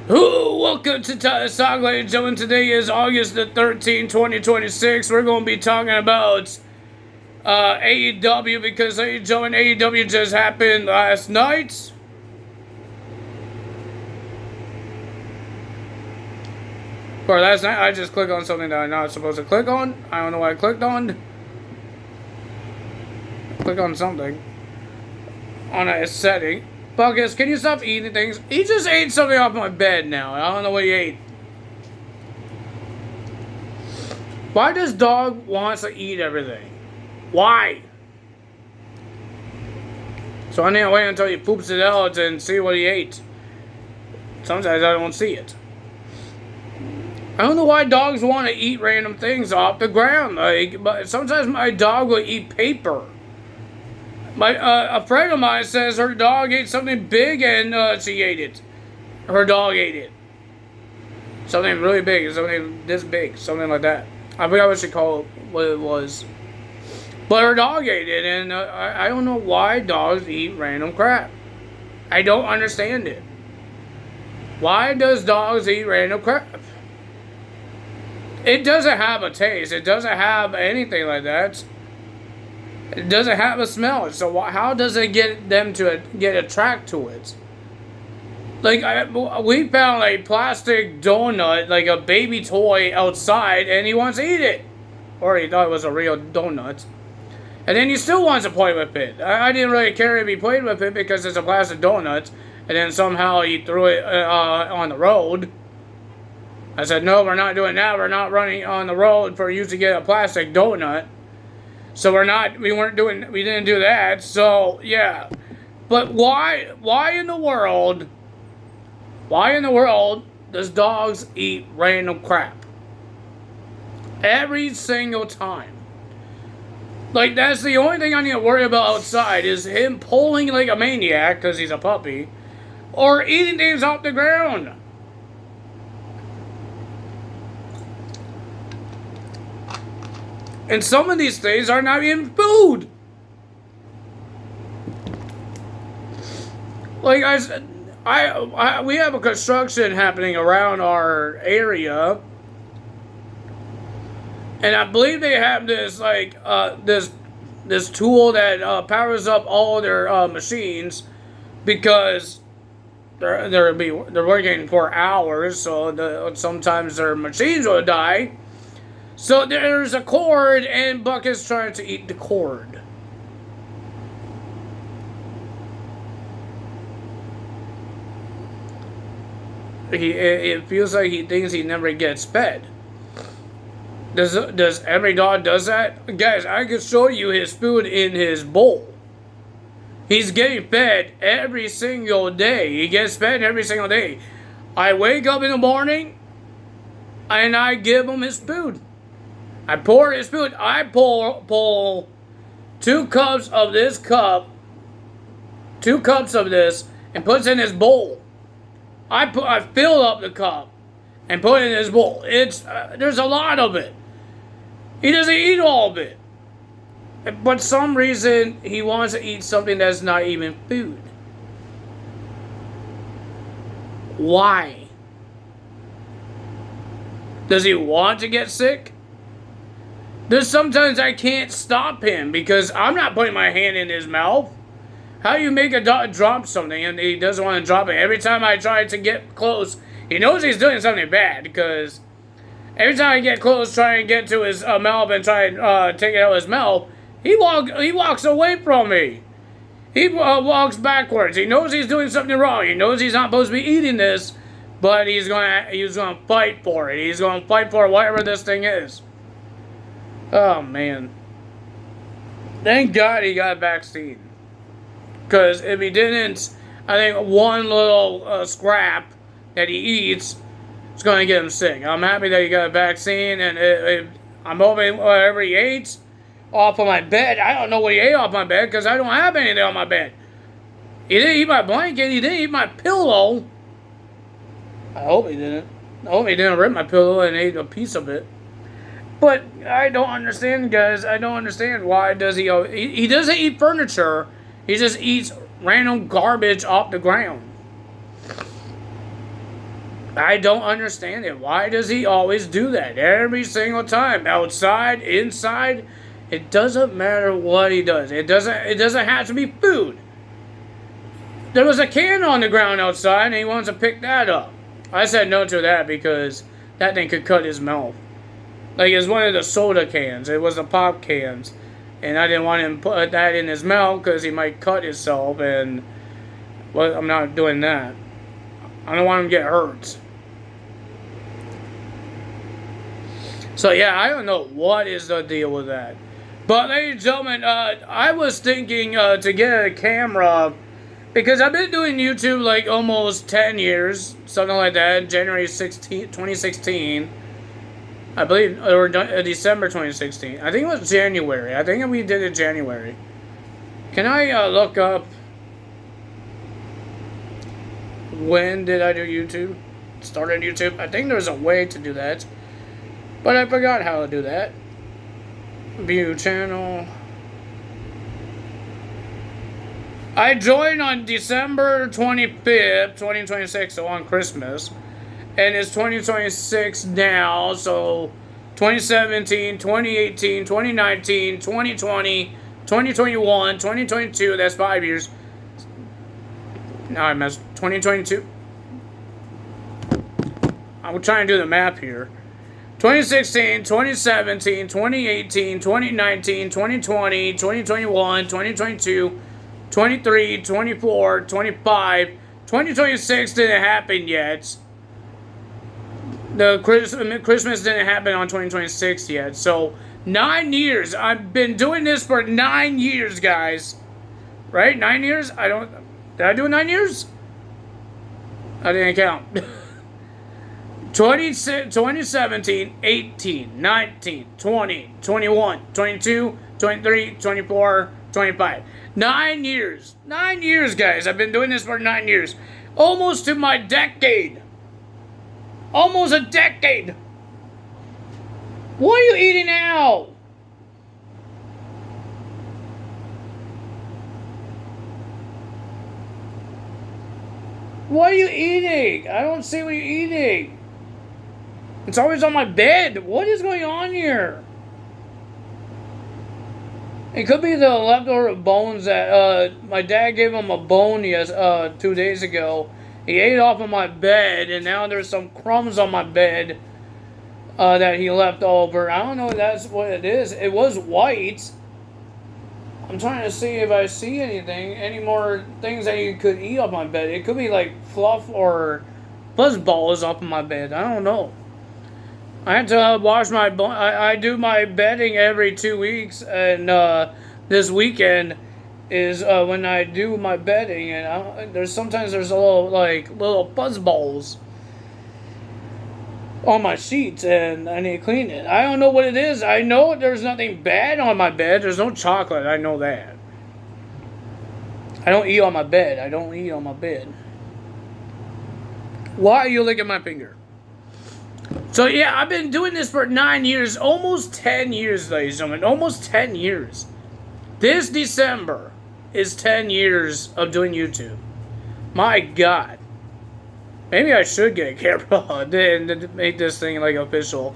Welcome to Talk, ladies and gentlemen. Today is August the 13th, 2026. We're going to be talking about AEW because, ladies and gentlemen, AEW just happened last night. Or last night, I just clicked on something that I'm not supposed to click on. I don't know what I clicked on. Click on something. On a setting. Buckets, can you stop eating things? He just ate something off my bed now. I don't know what he ate. Why does dog wants to eat everything? Why? So I need to wait until he poops it out and see what he ate. Sometimes I don't see it. I don't know why dogs want to eat random things off the ground. But sometimes my dog will eat paper. A friend of mine says her dog ate something big and she ate it. Her dog ate it. Something really big, something this big, something like that. I forgot what it was. But her dog ate it, and I don't know why dogs eat random crap. I don't understand it. Why does dogs eat random crap? It doesn't have a taste. It doesn't have anything like that. It doesn't have a smell, so how does it get them to get attracted to it? Like, we found a plastic donut, like a baby toy outside, and he wants to eat it. Or he thought it was a real donut. And then he still wants to play with it. I didn't really care if he played with it because it's a plastic donut. And then somehow he threw it on the road. I said, no, we're not doing that. We're not running on the road for you to get a plastic donut. So we didn't do that, so, yeah. But why in the world does dogs eat random crap? Every single time. Like, that's the only thing I need to worry about outside is him pulling like a maniac, because he's a puppy, or eating things off the ground. And some of these things are not even food. Like I said, we have a construction happening around our area, and I believe they have this this tool that powers up all their machines because they're working for hours, so sometimes their machines will die. So there's a cord, and Bucket's trying to eat the cord. It feels like he thinks he never gets fed. Does every dog does that? Guys, I can show you his food in his bowl. He's getting fed every single day. He gets fed every single day. I wake up in the morning, and I give him his food. I pour his food. I pull 2 cups of this cup, 2 cups of this, and puts in his bowl. I fill up the cup and put it in his bowl. There's a lot of it. He doesn't eat all of it. But some reason he wants to eat something that's not even food. Why? Does he want to get sick? There's sometimes I can't stop him because I'm not putting my hand in his mouth. How do you make a dog drop something and he doesn't want to drop it? Every time I try to get close, he knows he's doing something bad because every time I get close, trying to get to his mouth and try and take it out of his mouth, he walks away from me. He walks backwards. He knows he's doing something wrong. He knows he's not supposed to be eating this, but he's gonna fight for it. He's gonna fight for whatever this thing is. Oh, man. Thank God he got a vaccine. Because if he didn't, I think one little scrap that he eats is going to get him sick. I'm happy that he got a vaccine, and I'm hoping whatever he ate off of my bed, I don't know what he ate off my bed because I don't have anything on my bed. He didn't eat my blanket. He didn't eat my pillow. I hope he didn't. I hope he didn't rip my pillow and ate a piece of it. But I don't understand, guys. I don't understand why does he doesn't eat furniture. He just eats random garbage off the ground. I don't understand it. Why does he always do that? Every single time. Outside, inside, it doesn't matter what he does. It doesn't have to be food. There was a can on the ground outside and he wants to pick that up. I said no to that because that thing could cut his mouth. Like, it's one of the soda cans. It was the pop cans. And I didn't want him to put that in his mouth because he might cut himself. And, well, I'm not doing that. I don't want him to get hurt. So, yeah, I don't know what is the deal with that. But, ladies and gentlemen, I was thinking to get a camera, because I've been doing YouTube like almost 10 years, something like that, January 16, 2016. I believe, or December 2016. I think it was January. I think we did it January. Can I look up when did I do YouTube? Started YouTube? I think there's a way to do that. But I forgot how to do that. View channel. I joined on December 25th, 2026, so on Christmas. And it's 2026 now, so 2017, 2018, 2019, 2020, 2021, 2022, that's 5 years. Now I messed 2022. I'm trying to do the math here. 2016, 2017, 2018, 2019, 2020, 2021, 2022, 23, 24, 25, 2026 didn't happen yet. The Christmas didn't happen on 2026 yet. So, 9 years. I've been doing this for 9 years, guys. Right? 9 years? Did I do 9 years? I didn't count. 2017, 18, 19, 20, 21, 22, 23, 24, 25. 9 years. 9 years, guys. I've been doing this for 9 years. Almost to my decade. Almost a decade. What are you eating now? What are you eating? I don't see what you're eating. It's always on my bed. What is going on here? It could be the leftover bones that my dad gave him a bone 2 days ago. He ate off of my bed, and now there's some crumbs on my bed that he left over. I don't know if that's what it is. It was white. I'm trying to see if I see any more things that you could eat off my bed. It could be like fluff or fuzz balls off of my bed. I don't know. I have to wash my... I do my bedding every 2 weeks, and this weekend is when I do my bedding, and sometimes there's little fuzz balls on my sheets, and I need to clean it. I don't know what it is. I know there's nothing bad on my bed. There's no chocolate. I know that. I don't eat on my bed. I don't eat on my bed. Why are you licking my finger? So, yeah, I've been doing this for 9 years. Almost 10 years, ladies and gentlemen. Almost 10 years. This December is 10 years of doing YouTube. My God. Maybe I should get a camera and make this thing, like, official.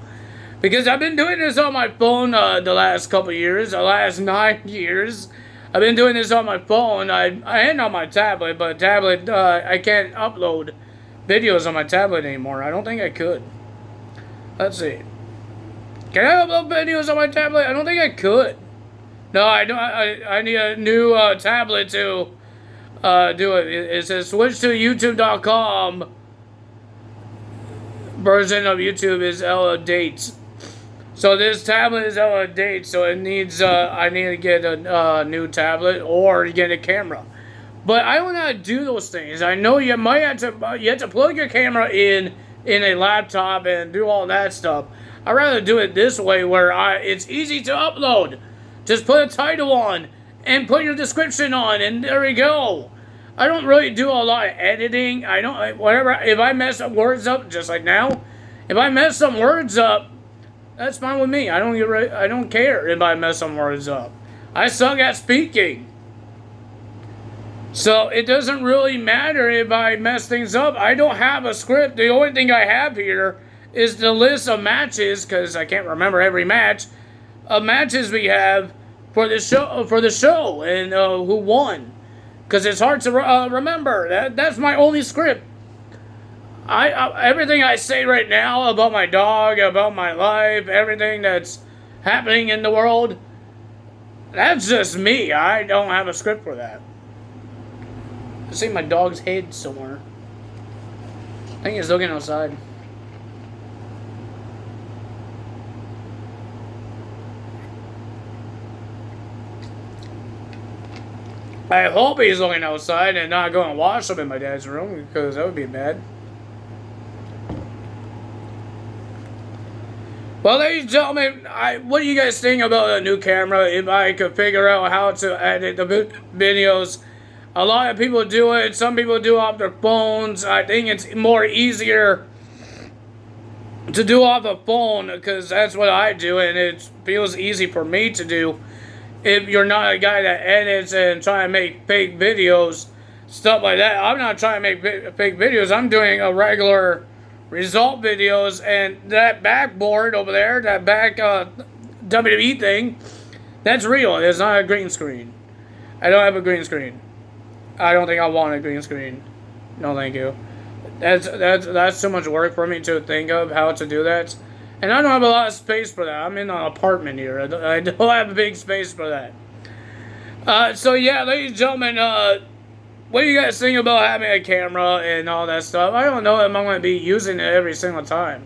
Because I've been doing this on my phone the last couple years. The last 9 years. I've been doing this on my phone. I ain't on my tablet, but tablet, I can't upload videos on my tablet anymore. I don't think I could. Let's see. Can I upload videos on my tablet? I don't think I could. No, I don't. I need a new tablet to do it. It says switch to YouTube.com. Version of YouTube is out of date. So this tablet is out of date. So it needs. I need to get a new tablet or get a camera. But I don't know how to do those things. I know you might have to. You have to plug your camera in a laptop and do all that stuff. I'd rather do it this way where it's easy to upload. Just put a title on and put your description on, and there we go. I don't really do a lot of editing. I don't, whatever. If I mess some words up, just like now, if I mess some words up, that's fine with me. I don't care if I mess some words up. I suck at speaking. So it doesn't really matter if I mess things up. I don't have a script. The only thing I have here is the list of matches, because I can't remember every match, of matches we have for the show, and who won. Because it's hard to remember. That's my only script. Everything I say right now about my dog, about my life, everything that's happening in the world, that's just me. I don't have a script for that. I see my dog's head somewhere. I think he's looking outside. I hope he's looking outside and not going to wash up in my dad's room, because that would be bad. Well, ladies and gentlemen, what do you guys think about a new camera? If I could figure out how to edit the videos. A lot of people do it. Some people do it off their phones. I think it's more easier to do off a phone, because that's what I do, and it feels easy for me to do. If you're not a guy that edits and trying to make fake videos, stuff like that. I'm not trying to make fake videos. I'm doing a regular result videos, and that backboard over there, that back WWE thing, that's real. It's not a green screen. I don't have a green screen. I don't think I want a green screen. No, thank you. That's too much work for me to think of how to do that. And I don't have a lot of space for that. I'm in an apartment here. I don't have a big space for that. So yeah, ladies and gentlemen, what do you guys think about having a camera and all that stuff? I don't know if I'm going to be using it every single time,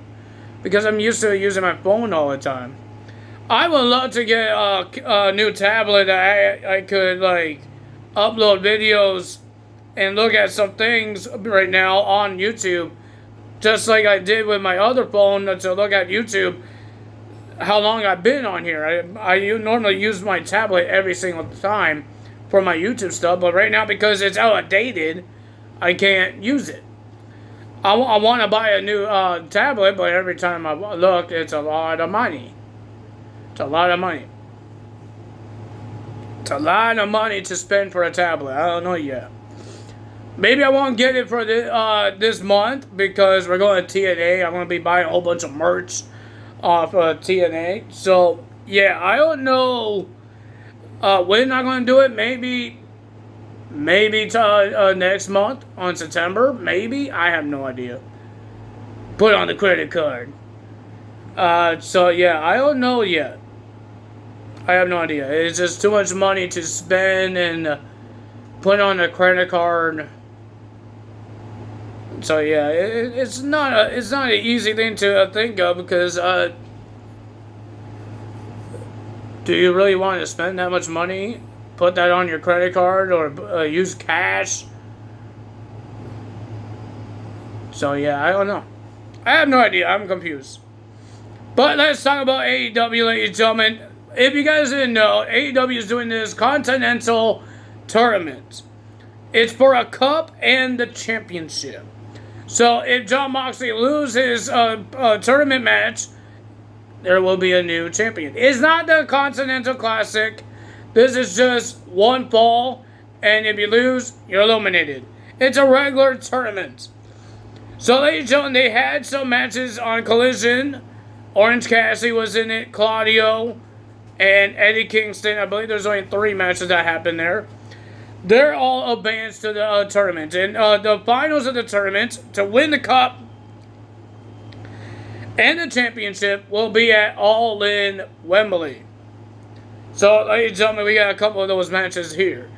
because I'm used to using my phone all the time. I would love to get a new tablet that I could, like, upload videos and look at some things right now on YouTube, just like I did with my other phone to look at YouTube, how long I've been on here. I normally use my tablet every single time for my YouTube stuff, but right now, because it's outdated, I can't use it. I want to buy a new tablet, but every time I look, it's a lot of money. It's a lot of money. It's a lot of money to spend for a tablet. I don't know yet. Maybe I won't get it for this month, because we're going to TNA. I'm going to be buying a whole bunch of merch off TNA. So, yeah, I don't know when I'm going to do it. Maybe next month on September. Maybe. I have no idea. Put on the credit card. So, yeah, I don't know yet. I have no idea. It's just too much money to spend and put on a credit card. So yeah, it's not an easy thing to think of, because do you really want to spend that much money? Put that on your credit card, or use cash? So yeah, I don't know. I have no idea. I'm confused. But let's talk about AEW, ladies and gentlemen. If you guys didn't know, AEW is doing this Continental Tournament. It's for a cup and the championship. So if Jon Moxley loses a tournament match, there will be a new champion. It's not the Continental Classic. This is just one fall, and if you lose, you're eliminated. It's a regular tournament. So, ladies and gentlemen, they had some matches on Collision. Orange Cassidy was in it, Claudio, and Eddie Kingston. I believe there's only 3 matches that happened there. They're all advanced to the tournament. And the finals of the tournament, to win the cup and the championship, will be at All In Wembley. So, ladies and gentlemen, we got a couple of those matches here.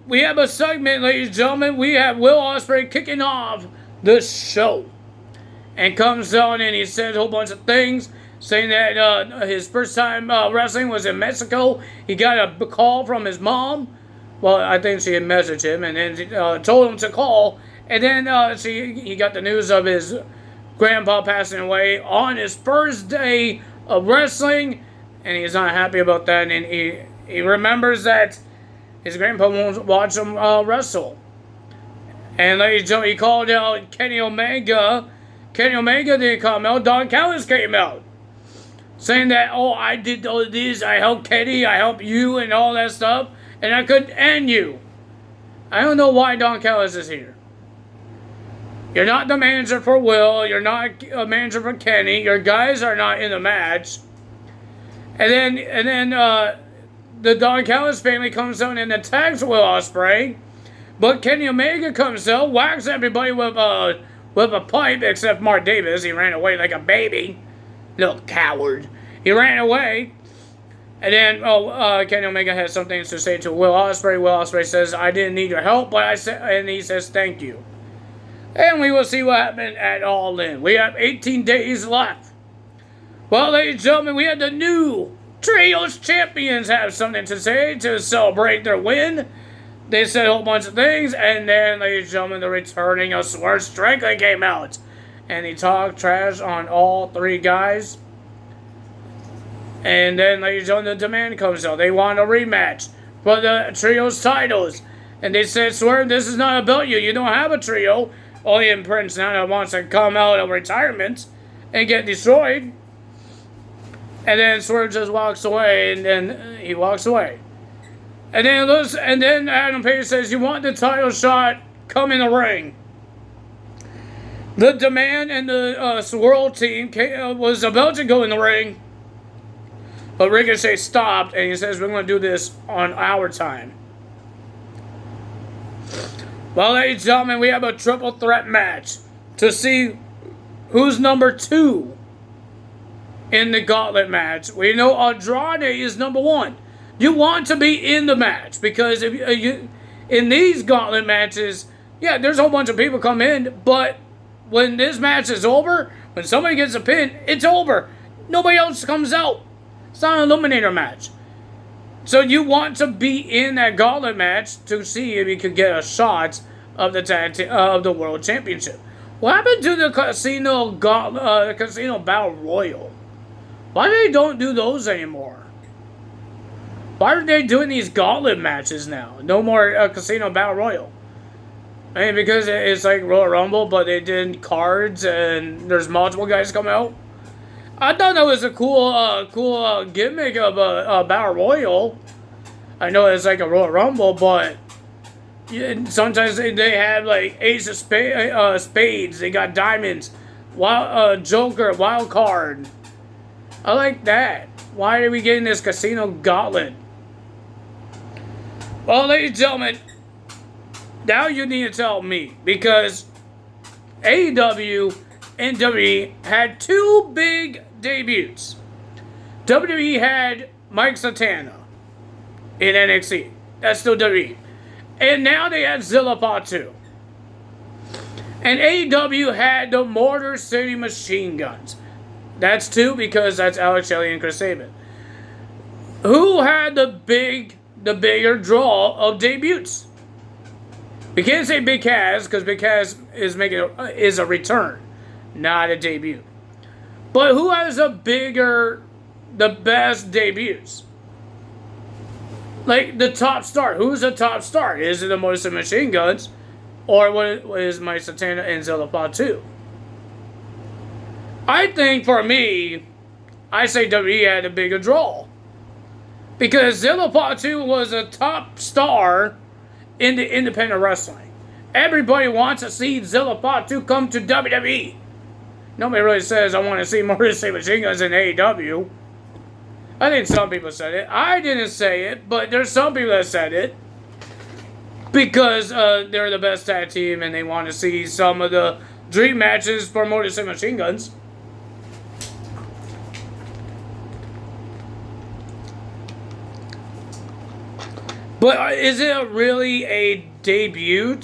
We have a segment, ladies and gentlemen. We have Will Ospreay kicking off the show. And comes on and he said a whole bunch of things, saying that his first time wrestling was in Mexico. He got a call from his mom. Well, I think she had messaged him, and then told him to call. And then he got the news of his grandpa passing away on his first day of wrestling, and he's not happy about that. And he remembers that his grandpa won't watch him wrestle. And ladies and gentlemen, he called out Kenny Omega. Kenny Omega didn't come out. Don Callis came out, saying that, oh, I did all this. I helped Kenny. I helped you and all that stuff. And I couldn't end you. I don't know why Don Callis is here. You're not the manager for Will. You're not a manager for Kenny. Your guys are not in the match. And then the Don Callis family comes out and attacks Will Ospreay. But Kenny Omega comes out, whacks everybody with a pipe, except Mark Davis. He ran away like a baby. Little coward. He ran away. And then Kenny Omega has something to say to Will Ospreay. Will Ospreay says, I didn't need your help, and he says, thank you. And we will see what happened at All In. We have 18 days left. Well, ladies and gentlemen, we had the new Trios Champions have something to say to celebrate their win. They said a whole bunch of things, and then, ladies and gentlemen, the returning of Swerve Strickland came out. And he talked trash on all three guys. And then, ladies and gentlemen, the demand comes out. They want a rematch for the Trios titles. And they said, Swerve, this is not about you. You don't have a trio. Only in Prince Nana wants to come out of retirement and get destroyed. And then Swerve just walks away, and then he walks away. And then Adam Page says, you want the title shot? Come in the ring. The Demand and the Swirl team was about to go in the ring. But Ricochet stopped, and he says, we're going to do this on our time. Well, ladies and gentlemen, we have a triple threat match to see who's number 2 in the gauntlet match. We know Andrade is number 1. You want to be in the match, because if you in these gauntlet matches, yeah, there's a whole bunch of people come in, but when this match is over, when somebody gets a pin, it's over. Nobody else comes out. It's not an eliminator match. So you want to be in that gauntlet match to see if you could get a shot of the World Championship. What happened to the Casino Battle Royal? Why they don't do those anymore? Why are they doing these gauntlet matches now? No more Casino Battle Royal. I mean, because it's like Royal Rumble, but they did cards and there's multiple guys come out. I thought that was a cool gimmick of a Battle Royal. I know it's like a Royal Rumble, but sometimes they have like Ace of Spades. They got diamonds, Joker, Wild Card. I like that. Why are we getting this Casino Gauntlet? Well, ladies and gentlemen, now you need to tell me, because AEW and WWE had 2 big debuts. WWE had Mike Santana in NXT. That's still WWE. And now they had Zilla Patu. And AEW had the Motor City Machine Guns. That's 2 because that's Alex Shelley and Chris Sabin. Who had the bigger draw of debuts? We can't say Big Cass, because Big Cass is a return, not a debut. But who has the best debuts? Like the top star. Who's the top star? Is it the Motor City Machine Guns? Or what is Mike Santana and Zilla Patu? I think for me, I say WWE had a bigger draw. Because Zilla Patu was a top star in the independent wrestling. Everybody wants to see Zilla Patu come to WWE. Nobody really says, I want to see Motor City Machine Guns in AEW. I think some people said it. I didn't say it, but there's some people that said it. Because they're the best tag team and they want to see some of the dream matches for Motor City Machine Guns. But is it really a debut?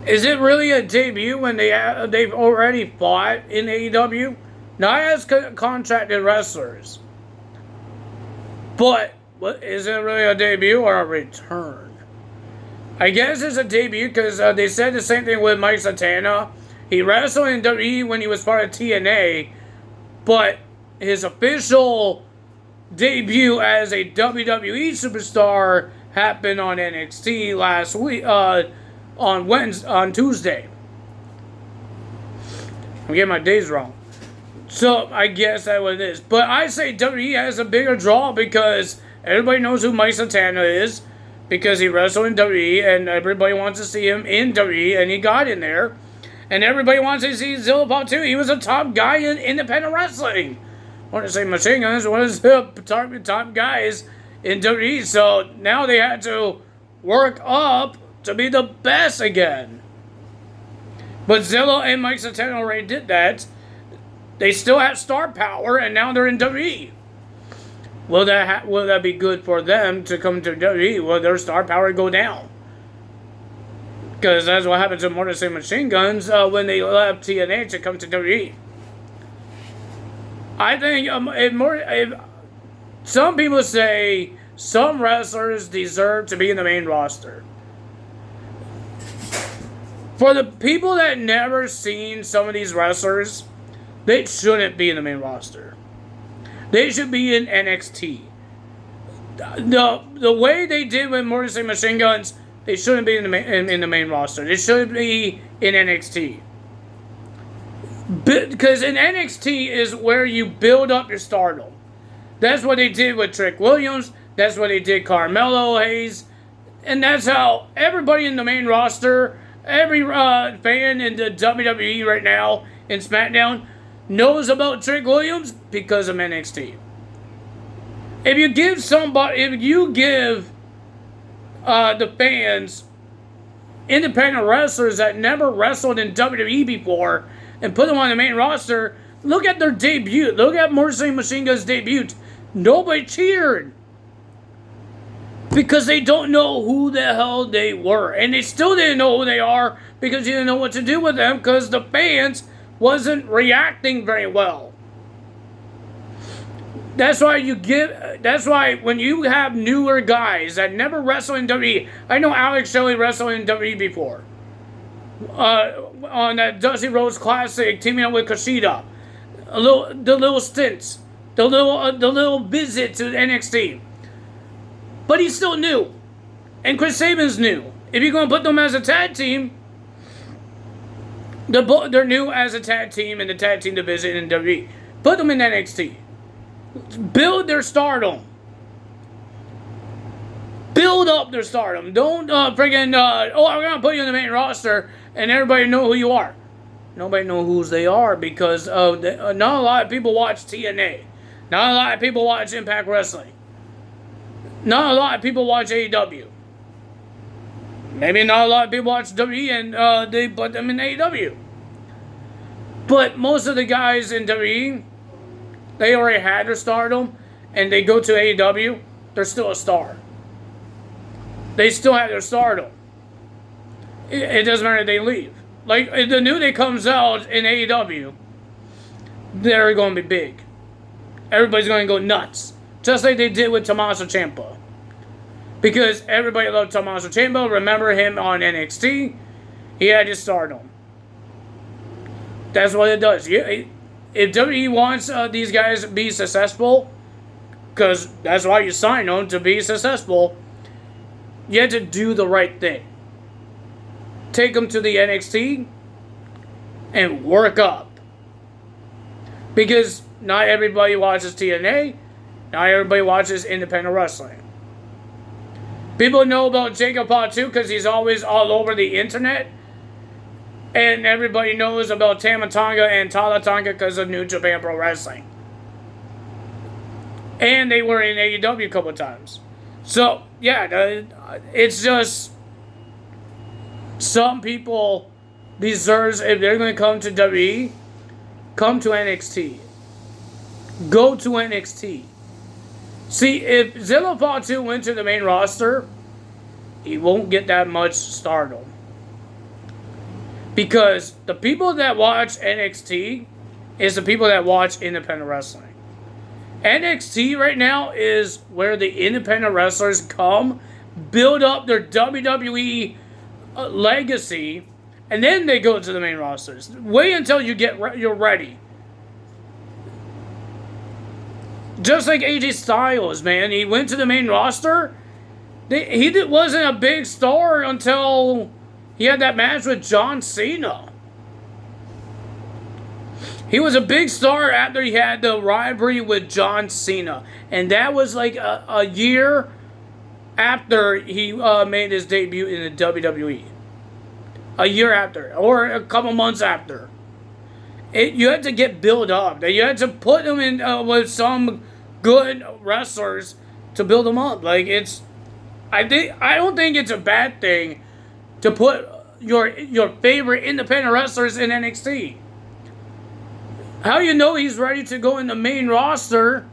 Is it really a debut when they've already fought in AEW? Not as contracted wrestlers. But is it really a debut or a return? I guess it's a debut because they said the same thing with Mike Santana. He wrestled in WWE when he was part of TNA, but his official debut as a WWE superstar happened on NXT last week, on Tuesday. I'm getting my days wrong. So I guess that's what it is. But I say WWE has a bigger draw because Everybody knows who Mike Santana is because he wrestled in WWE, and everybody wants to see him in WWE, and he got in there. And everybody wants to see Zilla Paul too. He was a top guy in independent wrestling. I want to say Machine Guns was the top guys in WWE, so now they had to work up to be the best again. But Zilla and Mike Santana already did that. They still have star power, and now they're in WWE. Will that be good for them to come to WWE? Will their star power go down? Because that's what happens to Motor City Machine Guns when they left TNA to come to WWE. I think some people say some wrestlers deserve to be in the main roster. For the people that never seen some of these wrestlers, they shouldn't be in the main roster. They should be in NXT. The way they did with Motor City Machine Guns, they shouldn't be in the main roster. They should be in NXT. Because in NXT is where you build up your stardom. That's what they did with Trick Williams. That's what they did Carmelo Hayes. And that's how everybody in the main roster, every fan in the WWE right now in SmackDown knows about Trick Williams because of NXT. If you give the fans independent wrestlers that never wrestled in WWE before and put them on the main roster, look at their debut. Look at Motor City Machine Gun's debut. Nobody cheered. Because they don't know who the hell they were. And they still didn't know who they are because you didn't know what to do with them because the fans wasn't reacting very well. That's why when you have newer guys that never wrestled in WWE. I know Alex Shelley wrestled in WWE before. On that Dusty Rhodes Classic, teaming up with Kushida. The little stints. The little visit to NXT. But he's still new. And Chris Sabin's new. If you're going to put them as a tag team, they're new as a tag team in the tag team division in WWE. Put them in NXT. Build their stardom. Build up their stardom. Don't I'm going to put you in the main roster and everybody know who you are. Nobody knows who they are because not a lot of people watch TNA. Not a lot of people watch Impact Wrestling. Not a lot of people watch AEW. Maybe not a lot of people watch WWE and they put them in AEW. But most of the guys in WWE, they already had their stardom and they go to AEW, they're still a star. They still have their stardom. It doesn't matter if they leave. Like, if the new day comes out in AEW, they're going to be big. Everybody's going to go nuts. Just like they did with Tommaso Ciampa. Because everybody loved Tommaso Ciampa. Remember him on NXT? He had his stardom. That's what it does. If WWE wants these guys to be successful, because that's why you sign them, to be successful, you have to do the right thing. Take them to the NXT and work up. Because not everybody watches TNA. Not everybody watches independent wrestling. People know about Jacob Fatu because he's always all over the internet. And everybody knows about Tama Tonga and Tala Tonga because of New Japan Pro Wrestling. And they were in AEW a couple of times. So, yeah, it's just some people deserve, if they're going to come to WWE, come to NXT. Go to NXT. See, if Zilla Fatu went to the main roster, he won't get that much stardom. Because the people that watch NXT is the people that watch independent wrestling. NXT right now is where the independent wrestlers come, build up their WWE legacy, and then they go to the main rosters. Wait until you're ready. Just like AJ Styles, man. He went to the main roster. He wasn't a big star until he had that match with John Cena. He was a big star after he had the rivalry with John Cena. And that was like a year after he made his debut in the WWE. A year after, or a couple months after. You had to get built up. You had to put him in with some good wrestlers to build him up. Like, I don't think it's a bad thing to put your favorite independent wrestlers in NXT. How you know he's ready to go in the main roster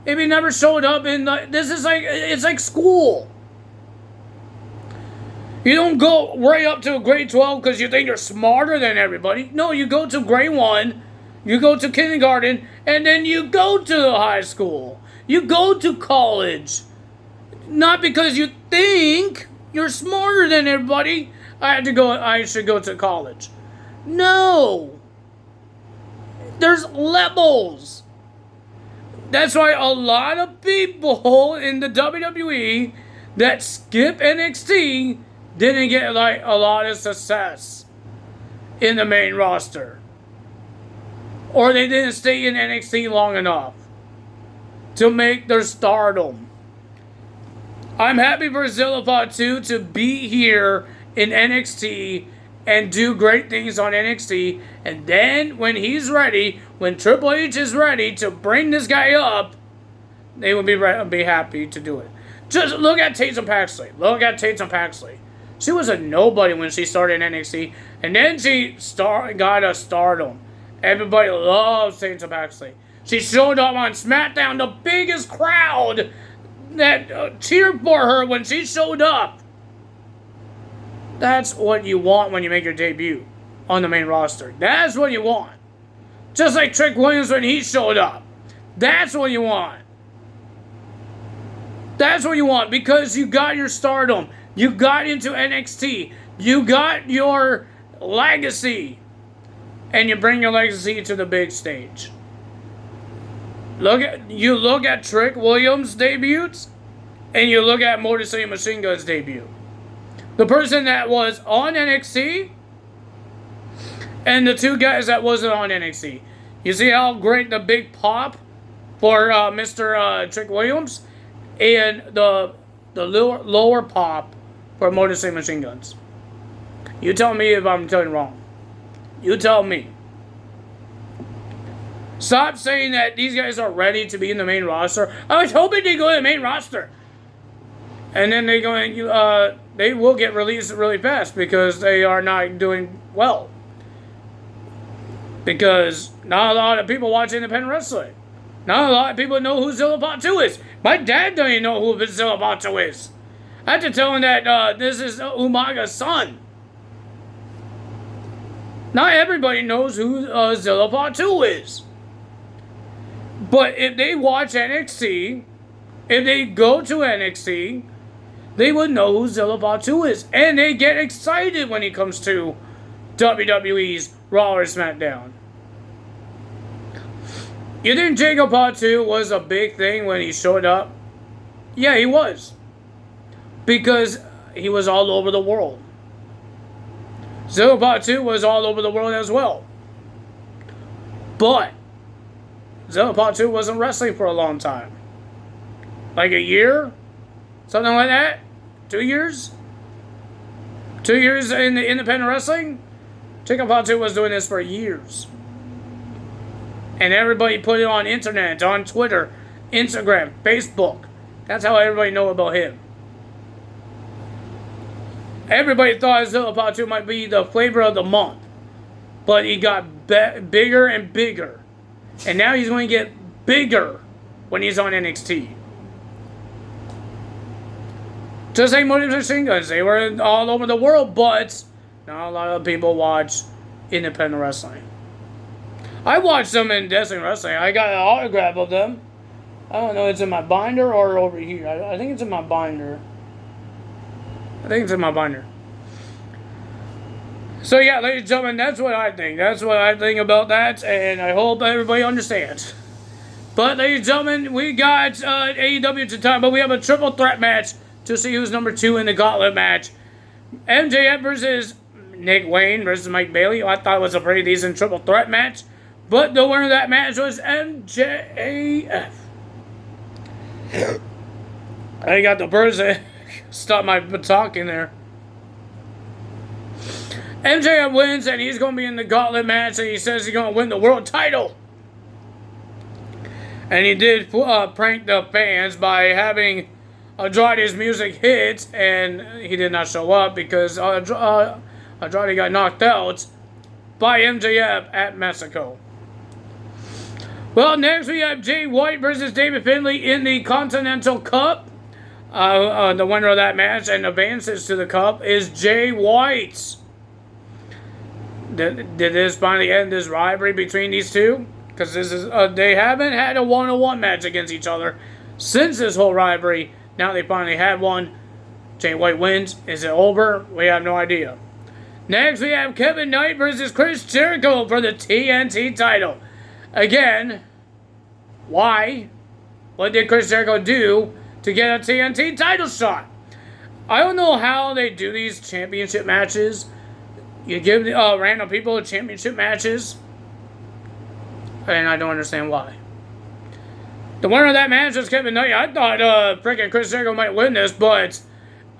if he never showed up in this is like, it's like school. You don't go right up to grade 12 because you think you're smarter than everybody. No, you go to grade 1, you go to kindergarten, and then you go to high school. You go to college. Not because you think you're smarter than everybody. I should go to college. No. There's levels. That's why a lot of people in the WWE that skip NXT didn't get like a lot of success in the main roster. Or they didn't stay in NXT long enough to make their stardom. I'm happy for Zillapod 2 to be here in NXT and do great things on NXT. And then when he's ready, when Triple H is ready to bring this guy up, they will be happy to do it. Just look at Tatum Paxley. Look at Tatum Paxley. She was a nobody when she started in NXT. And then she got a stardom. Everybody loves Tatum Paxley. She showed up on SmackDown, the biggest crowd that cheered for her when she showed up. That's what you want when you make your debut on the main roster. That's what you want. Just like Trick Williams when he showed up. That's what you want. That's what you want because you got your stardom. You got into NXT. You got your legacy. And you bring your legacy to the big stage. Look at Trick Williams' debuts, and you look at Motor City Machine Gun's debut. The person that was on NXT, and the two guys that wasn't on NXT. You see how great the big pop for Mr. Trick Williams, and the lower pop for Motor City Machine Guns. You tell me if I'm telling wrong. You tell me. Stop saying that these guys are ready to be in the main roster. I was hoping they'd go to the main roster. And then they will get released really fast because they are not doing well. Because not a lot of people watch independent wrestling. Not a lot of people know who Zillapod 2 is. My dad don't even know who Zillapod 2 is. I had to tell him that this is Umaga's son. Not everybody knows who Zillapod 2 is. But if they watch NXT, if they go to NXT, they would know who Zillapod 2 is. And they get excited when he comes to WWE's Raw or SmackDown. You think Jacobod 2 was a big thing when he showed up? Yeah, he was. Because he was all over the world. Zillapod 2 was all over the world as well. But Zillapod 2 wasn't wrestling for a long time. Like a year? Something like that? 2 years? 2 years in the independent wrestling? Jacobod 2 was doing this for years. And everybody put it on internet, on Twitter, Instagram, Facebook. That's how everybody know about him. Everybody thought Zillapod 2 might be the flavor of the month. But he got bigger and bigger. And now he's going to get bigger when he's on NXT. Just like Motor Machine Guns. They were all over the world, but not a lot of people watch independent wrestling. I watched them in Destiny Wrestling. I got an autograph of them. I don't know, it's in my binder or over here. I think it's in my binder. So yeah, ladies and gentlemen, that's what I think. That's what I think about that, and I hope everybody understands. But ladies and gentlemen, we got AEW to time, but we have a triple threat match to see who's number 2 in the gauntlet match. MJF versus Nick Wayne versus Mike Bailey. I thought it was a pretty decent triple threat match. But the winner of that match was MJF. I got the birds that stopped my talking there. MJF wins, and he's going to be in the gauntlet match, and he says he's going to win the world title. And he did prank the fans by having Andrade's music hit, and he did not show up because Andrade got knocked out by MJF at Mexico. Well, next we have Jay White versus David Finlay in the Continental Cup. The winner of that match and advances to the Cup is Jay White. Did this finally end this rivalry between these two? Because this is they haven't had a one-on-one match against each other since this whole rivalry. Now they finally had one. Jay White wins. Is it over? We have no idea. Next we have Kevin Knight versus Chris Jericho for the TNT title. Again, why? What did Chris Jericho do to get a TNT title shot? I don't know how they do these championship matches. You give random people championship matches, and I don't understand why. The winner of that match was Kevin Knight. I thought freaking Chris Jericho might win this, but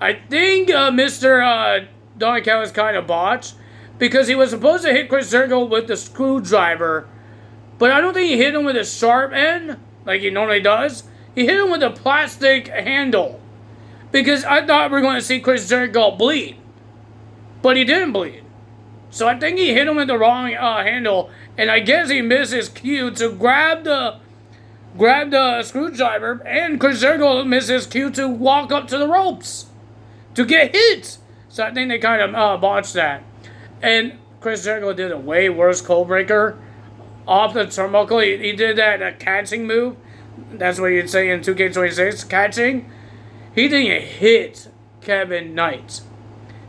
I think Mr. Don Cal was kind of botched because he was supposed to hit Chris Jericho with the screwdriver, but I don't think he hit him with a sharp end like he normally does. He hit him with a plastic handle because I thought we were going to see Chris Jericho bleed, but he didn't bleed. So I think he hit him with the wrong handle, and I guess he missed his cue to grab the screwdriver, and Chris Jericho missed his cue to walk up to the ropes to get hit. So I think they kind of botched that. And Chris Jericho did a way worse cold breaker off the turnbuckle. He did that catching move. That's what you'd say in 2K26, catching. He didn't hit Kevin Knight.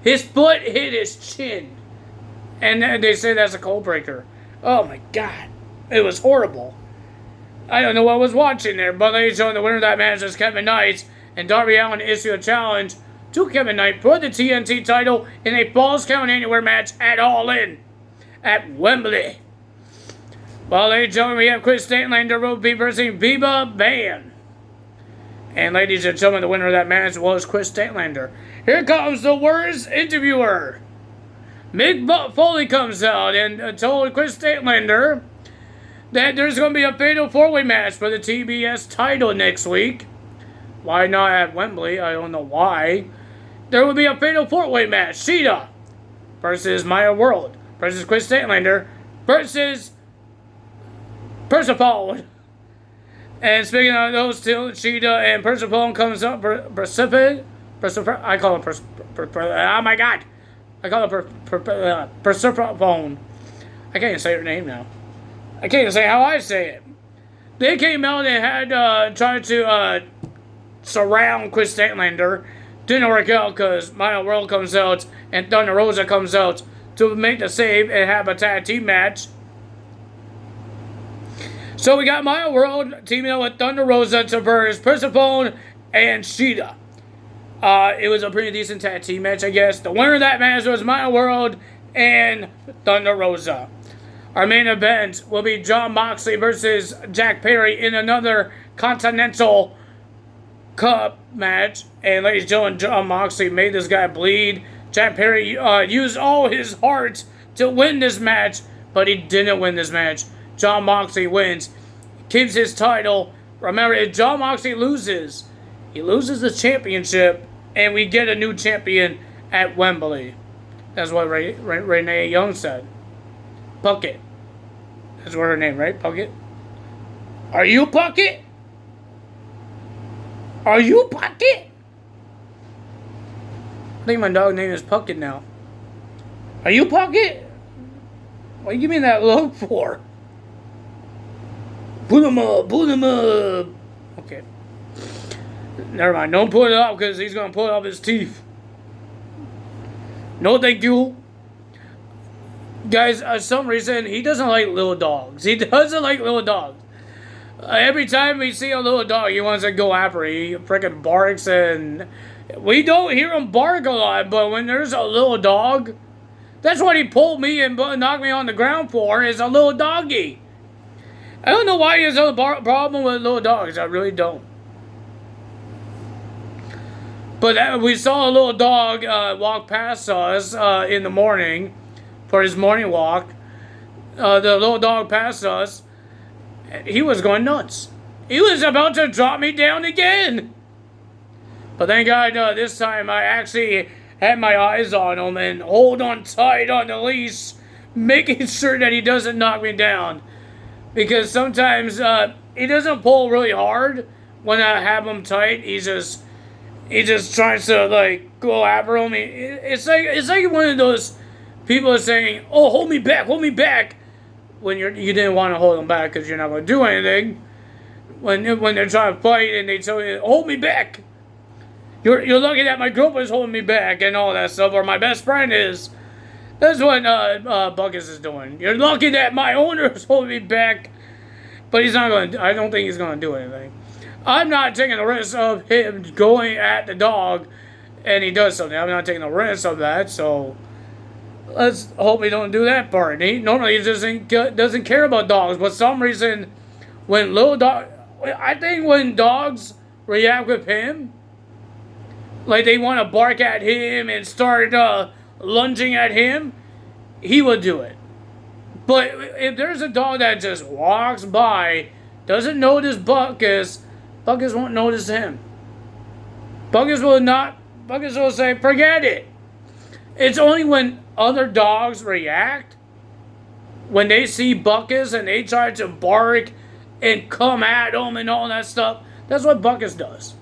His foot hit his chin. And then they say that's a cold breaker. Oh my God. It was horrible. I don't know what I was watching there, but ladies and gentlemen, the winner of that match is Kevin Knight, and Darby Allin issued a challenge to Kevin Knight for the TNT title in a Falls Count Anywhere match at All In at Wembley. Well, ladies and gentlemen, we have Chris Statlander will be versus Viva Van. And ladies and gentlemen, the winner of that match was Chris Statlander. Here comes the worst interviewer. Mick Foley comes out and told Chris Statlander that there's going to be a fatal four-way match for the TBS title next week. Why not at Wembley? I don't know why. There will be a fatal four-way match. Sheeta versus Maya World versus Chris Statlander versus Persephone. And speaking of those two, Sheeta and Persephone comes up. Persephone? I call him oh my God. I call her Persephone. I can't even say her name now. I can't even say how I say it. They came out and had tried to surround Chris Statlander. Didn't work out because Maya World comes out and Thunder Rosa comes out to make the save and have a tag team match. So we got Maya World teaming up with Thunder Rosa to verse Persephone and Sheeta. It was a pretty decent tag team match, I guess. The winner of that match was Maya World and Thunder Rosa. Our main event will be Jon Moxley versus Jack Perry in another Continental Cup match. And ladies and gentlemen, Jon Moxley made this guy bleed. Jack Perry used all his heart to win this match, but he didn't win this match. Jon Moxley wins, keeps his title. Remember, if Jon Moxley loses, he loses the championship, and we get a new champion at Wembley. That's what Renee Young said. Puckett. That's what her name, right? Puckett? Are you Puckett? Are you Puckett? I think my dog name is Puckett now. Are you Puckett? What are you giving me that look for? Put him up, put him up. Okay. Never mind. Don't put it up because he's going to pull up his teeth. No, thank you. Guys, for some reason, he doesn't like little dogs. He doesn't like little dogs. Every time we see a little dog, he wants to go after it. He freaking barks, and we don't hear him bark a lot, but when there's a little dog, that's what he pulled me and knocked me on the ground for, is a little doggy. I don't know why he has a problem with little dogs. I really don't. But we saw a little dog walk past us in the morning for his morning walk. The little dog passed us. He was going nuts. He was about to drop me down again. But thank God this time I actually had my eyes on him and hold on tight on the leash, making sure that he doesn't knock me down. Because sometimes he doesn't pull really hard when I have him tight. He just tries to like go after him. It's like one of those people saying, "Oh, hold me back," when you didn't want to hold them back because you're not going to do anything. When they're trying to fight and they tell you, "Hold me back," you're lucky that my girlfriend's holding me back and all that stuff, or my best friend is. That's what Buckus is doing. You're lucky that my owner is holding me back, but he's not going to. I don't think he's going to do anything. I'm not taking the risk of him going at the dog, and he does something. I'm not taking the risk of that. So let's hope he don't do that part. He normally doesn't care about dogs, but for some reason, when I think when dogs react with him, like they want to bark at him and start lunging at him, he would do it. But if there's a dog that just walks by, doesn't notice Buckus won't notice him. Buckus will say, forget it. It's only when other dogs react, when they see Buckus and they try to bark and come at him and all that stuff, that's what Buckus does.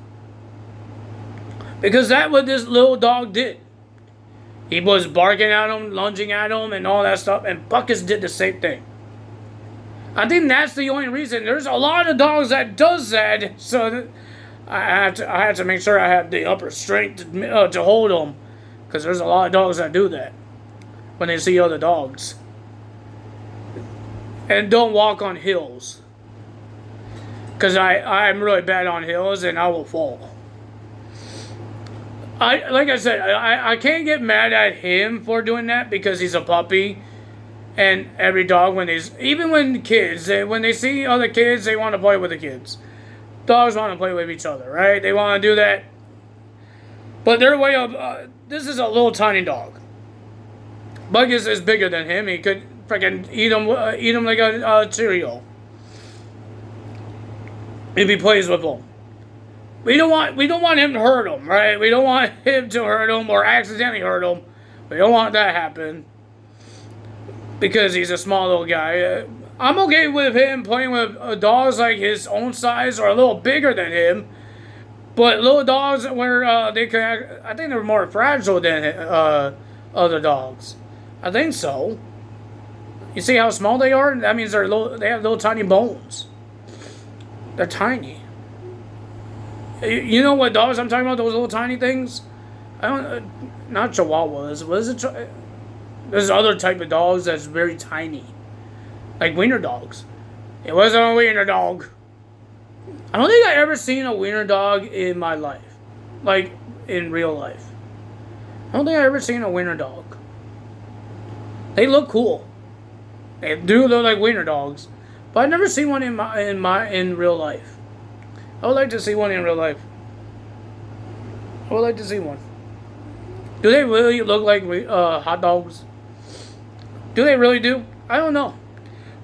Because that's what this little dog did. He was barking at him, lunging at him, and all that stuff, and Buckus did the same thing. I think that's the only reason. There's a lot of dogs that does that, so I have to make sure I have the upper strength to hold them, because there's a lot of dogs that do that when they see other dogs. And don't walk on hills, because I'm really bad on hills and I will fall. Like I said, I can't get mad at him for doing that because he's a puppy. And every dog, when they see other kids, they want to play with the kids. Dogs want to play with each other, right? They want to do that. But their way of, this is a little tiny dog. Buckus is bigger than him. He could freaking eat him like a cereal if he plays with him. We don't want him to hurt him, right? We don't want him to hurt him or accidentally hurt him. We don't want that to happen because he's a small little guy. I'm okay with him playing with dogs like his own size or a little bigger than him. But little dogs where I think they're more fragile than other dogs. I think so. You see how small they are? That means they have little tiny bones. They're tiny. You know what dogs I'm talking about? Those little tiny things? Not Chihuahuas. What is it? There's other type of dogs that's very tiny. Like wiener dogs. It wasn't a wiener dog. I don't think I've ever seen a wiener dog in my life. Like, in real life. I don't think I've ever seen a wiener dog. They look cool. They do look like wiener dogs. But I've never seen one in real life. I would like to see one in real life. I would like to see one. Do they really look like hot dogs? Do they really do? I don't know.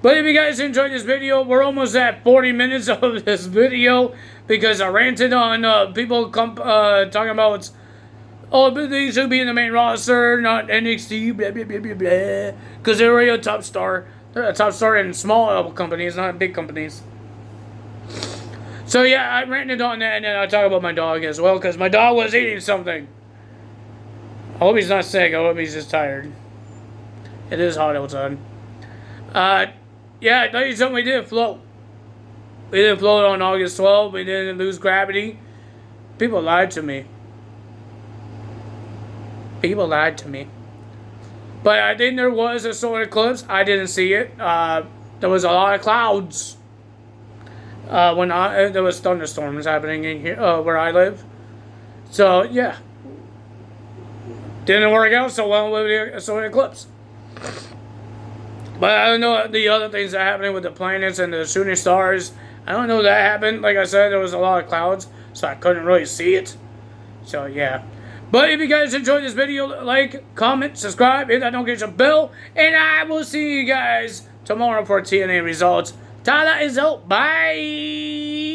But if you guys enjoyed this video, we're almost at 40 minutes of this video because I ranted on people talking about, oh, but they should be in the main roster, not NXT, blah, blah, blah, blah, blah. Because they're already a top star. They're a top star in small companies, not big companies. So yeah, I ranted on that, and then I talk about my dog as well, because my dog was eating something. I hope he's not sick. I hope he's just tired. It is hot outside. Yeah, I tell you something, we didn't float. We didn't float on August 12th. We didn't lose gravity. People lied to me. People lied to me. But I think there was a solar eclipse. I didn't see it. There was a lot of clouds. There was thunderstorms happening in here, where I live. So, yeah. Didn't work out so well with the solar eclipse. But I don't know the other things that are happening with the planets and the shooting stars. I don't know that happened. Like I said, there was a lot of clouds, so I couldn't really see it. So, yeah. But if you guys enjoyed this video, like, comment, subscribe, hit that notification bell, and I will see you guys tomorrow for TNA results. Tyler is out. Bye!